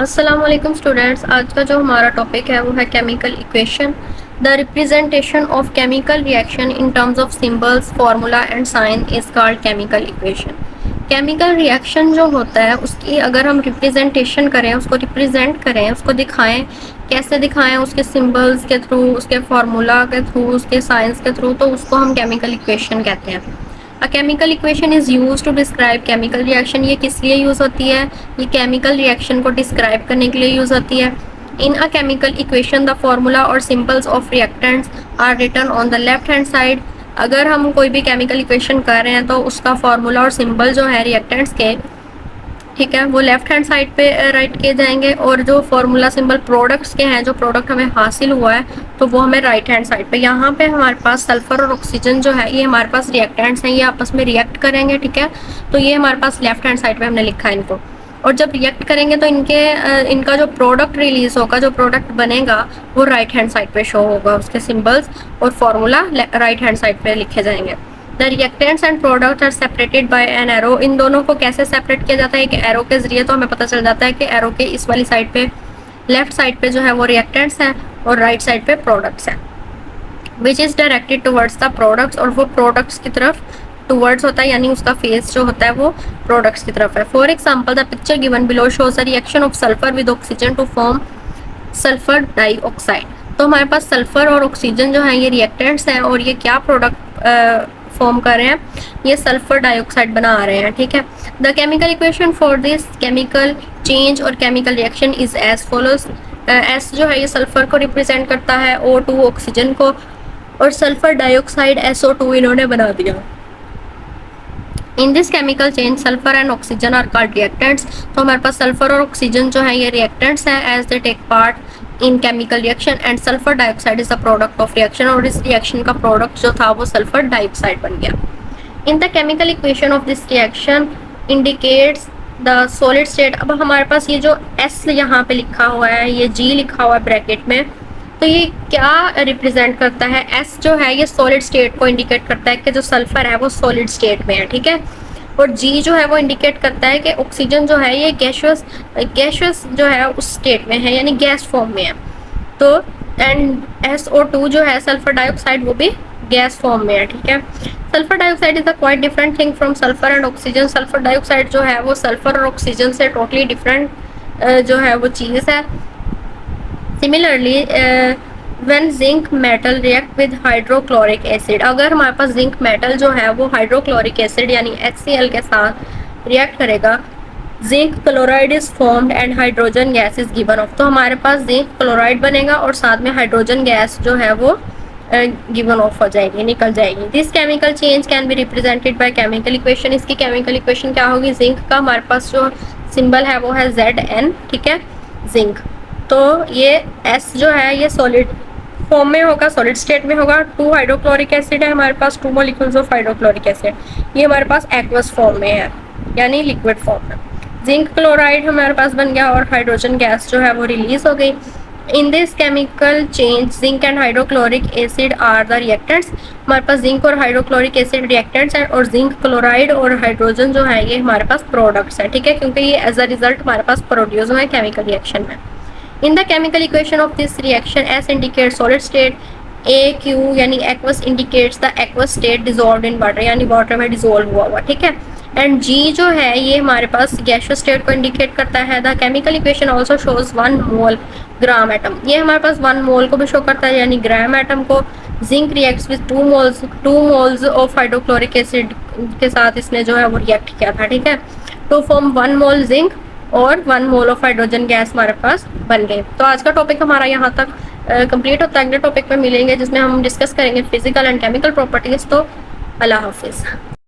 अस्सलाम वालेकुम स्टूडेंट्स। आज का जो हमारा टॉपिक है वो है chemical equation. The representation of chemical reaction in terms of symbols formula and sign is called chemical equation. Chemical reaction जो होता है उसकी अगर हम रिप्रेजेंटेशन करें, उसको रिप्रेजेंट करें, उसको दिखाएं, कैसे दिखाएं, उसके सिंबल्स के थ्रू, उसके फार्मूला के थ्रू, उसके साइंस के थ्रू, तो उसको हम केमिकल इक्वेशन कहते हैं। A chemical equation is use to describe chemical reaction. ये किस लिए यूज़ होती है? ये केमिकल रिएक्शन को डिस्क्राइब करने के लिए यूज़ होती है। In a chemical equation the formula और symbols of reactants are written on the left hand side. अगर हम कोई भी केमिकल इक्वेशन कर रहे हैं तो उसका फार्मूला और सिंबल जो है रिएक्टेंट्स के, ठीक है, वो लेफ्ट हैंड साइड पे राइट किए जाएंगे, और जो फॉर्मूला सिंबल प्रोडक्ट्स के हैं, जो प्रोडक्ट हमें हासिल हुआ है, तो वो हमें राइट हैंड साइड पे। यहाँ पे हमारे पास सल्फर और ऑक्सीजन जो है ये हमारे पास रिएक्टेंट्स हैं, ये आपस में रिएक्ट करेंगे, ठीक है, तो ये हमारे पास लेफ्ट हैंड साइड पे हमने लिखा है इनको। और जब रिएक्ट करेंगे तो इनका जो प्रोडक्ट रिलीज होगा, जो प्रोडक्ट बनेगा, वो राइट हैंड साइड पे शो होगा, उसके सिंबल्स और फॉर्मूला राइट हैंड साइड पे लिखे जाएंगे। The reactants and products are separated by an arrow. इन दोनों को कैसे सेपरेट किया जाता है? एक एरो के जरिए। तो हमें पता चल जाता है कि एरो के इस वाली साइड पे, लेफ्ट साइड पे जो है वो रिएक्टेंट्स हैं और राइट साइड पे प्रोडक्ट्स हैं, which is directed towards the products. और वो प्रोडक्ट्स की तरफ टुवर्ड्स होता है, यानी उसका फेस जो होता है वो प्रोडक्ट्स की तरफ है। For example the picture given below shows a reaction of sulphur with oxygen to form sulphur dioxide. तो हमारे पास सल्फर और ऑक्सीजन जो है ये रिएक्टेंट्स हैं, और ये क्या प्रोडक्ट फॉर्म कर रहे हैं? ये सल्फर डाइऑक्साइड बना रहे हैं, ठीक है। The chemical equation for this chemical change और chemical reaction is as follows. एस जो है ये सल्फर को रिप्रेजेंट करता है, O2 ऑक्सीजन को, और सल्फर डाइऑक्साइड SO2 इन्होंने बना दिया। In this chemical change sulphur and oxygen are called reactants. तो हमारे पास सल्फर और ऑक्सीजन जो है ये रिएक्टेंट्स हैं as they take part in chemical reaction, and sulphur dioxide is the product of reaction. और इस रिएक्शन का प्रोडक्ट जो था वो सल्फर डाइऑक्साइड बन गया। In the chemical equation of this reaction indicates the solid state. अब हमारे पास ये जो S यहाँ पे लिखा हुआ है, ये G लिखा हुआ है ब्रैकेट में, तो ये क्या रिप्रेजेंट करता है? S जो है ये सॉलिड स्टेट को इंडिकेट करता है कि जो सल्फर है वो सॉलिड स्टेट में है, ठीक है। और G जो है वो इंडिकेट करता है कि ऑक्सीजन जो है ये गैशियस जो है उस स्टेट में है, यानी गैस फॉर्म में है। तो एंड SO2 जो है सल्फर डाइऑक्साइड, वो भी गैस फॉर्म में है, ठीक है। Sulphur dioxide is a quite different thing from sulphur and oxygen. Sulphur dioxide जो है वो सल्फर और ऑक्सीजन से टोटली डिफरेंट जो है वो चीज़ है। Similarly when zinc metal react with hydrochloric acid, अगर हमारे पास जिंक मेटल जो है वो हाइड्रोक्लोरिक एसिड यानी HCl के साथ रिएक्ट करेगा, zinc chloride is formed and hydrogen gas is given of. तो हमारे पास जिंक क्लोराइड बनेगा और साथ में हाइड्रोजन गैस जो है वो गिवन ऑफ हो जाएगी, निकल जाएगी। This chemical change can be represented by chemical equation. इसकी केमिकल इक्वेशन क्या होगी? जिंक का हमारे पास जो सिंबल है वो है Zn, ठीक है, जिंक। तो ये S जो है ये सॉलिड फॉर्म में होगा, सॉलिड स्टेट में होगा। 2 हाइड्रोक्लोरिक एसिड है हमारे पास, 2 मॉलिक्यूल्स ऑफ हाइड्रोक्लोरिक एसिड, ये हमारे पास एक्वस फॉर्म में है, यानी लिक्विड फॉर्म में। जिंक क्लोराइड हमारे पास बन गया और हाइड्रोजन गैस जो है वो रिलीज हो गई। In this chemical change zinc and hydrochloric acid are the reactants. हमारे पास जिंक और हाइड्रोक्लोरिक एसिड रिएक्टेंट्स हैं, और जिंक क्लोराइड और हाइड्रोजन जो है ये हमारे पास प्रोडक्ट्स हैं, ठीक है, क्योंकि ये एज अ रिजल्ट हमारे पास प्रोड्यूस हुए केमिकल रिएक्शन में। In the chemical equation of this reaction, S indicates solid state, AQ यानी aqueous indicates the aqueous state dissolved in water, यानी वाटर में डिजोल्व हुआ, ठीक है। एंड G जो है ये हमारे पास गैसियस स्टेट को इंडिकेट करता है। The chemical equation also shows 1 mole gram atom, ये हमारे पास 1 मोल को भी शो करता है, यानी ग्राम एटम को। Zinc reacts with 2 moles of hydrochloric acid के साथ इसने जो है वो रिएक्ट किया था, ठीक है, टू फॉर्म 1 मोल जिंक और 1 मोल ऑफ हाइड्रोजन गैस हमारे पास बन गए। तो आज का टॉपिक हमारा यहाँ तक कंप्लीट होता है। अगले टॉपिक में मिलेंगे जिसमें हम डिस्कस करेंगे फिजिकल एंड केमिकल प्रॉपर्टीज। तो अल्लाह हाफिज़।